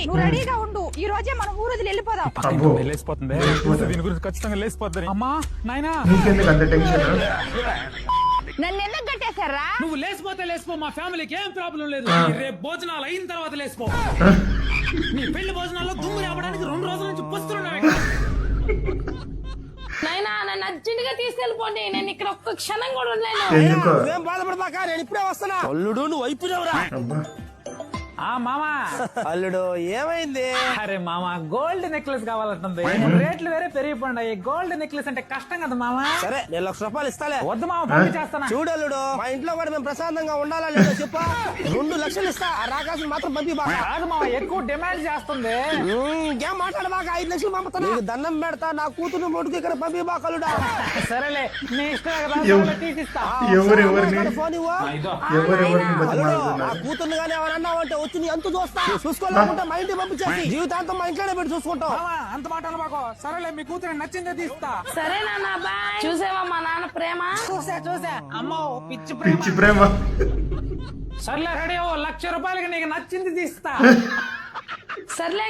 నువ్వు రెడీగా ఉండు. ఈ రోజే మనం ఊరు వదిలి వెళ్ళిపోదాం. లేసిపోతుంది దీని గురించి ఖచ్చితంగా లేసిపోతుంది. అమ్మా నాయనా నీకెందుకు అంత టెన్షన్? నన్ను ఎందుకు కట్టేశారా? నువ్వు లేసిపోతే లేసిపో, మా ఫ్యామిలీకి ఏం ప్రాబ్లం లేదు. రేపు భోజనాలు అయిన తర్వాత లేసిపో. నీ పెళ్లి భోజనాల్లో దుమ్ము రావడానికి 2 రోజుల నుంచి పస్తున్నావు. నైనా నన్ను అర్జెంట్ గా తీసుకెళ్ళిపోండి. నేను ఇక్కడ ఒక్క క్షణం కూడా ఉండలేను. ఎందుకో ఏం బాధపడబాక, నేను ఇప్పుడే వస్తున్నా. అల్లుడు నువ్వు అయిపోయావురా. అబ్బా ఆ మామా అల్లుడు ఏమైంది? అరే మామా గోల్డ్ నెక్లెస్ కావాలంటుంది. రేట్లు వేరే పెరిగిపోయి. గోల్డ్ నెక్లెస్ అంటే కష్టం కదా మామా. సరే నేను 1,00,000 రూపాయలు ఇస్తాలే. వద్దు మామ, పంపి చేస్తానా. చూడు అల్లుడు, మా ఇంట్లో కూడా మేము ప్రశాంతంగా ఉండాలా లేదా చెప్పా. 2 లక్షలు ఇస్తా, ఆ రాకాసులు మాత్రం పంపి బాగా. కాదు మామ, ఎక్కువ డిమాండ్ చేస్తుంది. ఇంకేం మాట్లాడబాక, 5 లక్షలు పంపుతా. నీకు దండం పెడతా, నా కూతురు మొడుకు ఇక్కడ పంపి బాక అల్లుడా. సరేలే నీ ఇష్టం కదా, ఎవ- తీసిస్తా. ఎవరెవరిని ఫోన్ ఇవ్వు. ఎవరెవరిని అల్లుడు, ఆ బతిమాలుతున్నారు? కూతుర్ని కానీ ఎవరన్నావంటే వచ్చి నీ అంత చూస్తా. చూసుకోలేకుంటే మా ఇంటికి పంపించేసి జీవితాంతం మా ఇంట్లోనే పెట్టి చూసుకుంటాం. మామ అంత మాట అనబాకు. సరేలే మీ కూతురు నచ్చిందే తీస్తా. సరే నాన్న బాయ్. చూసావా మా నాన్న ప్రేమ? చూసా అమ్మో పిచ్చి పిచ్చి ప్రేమ. సర్లే రెడీ, 1,00,000 రూపాయలకి నీకు నచ్చింది తీస్తా. సర్లే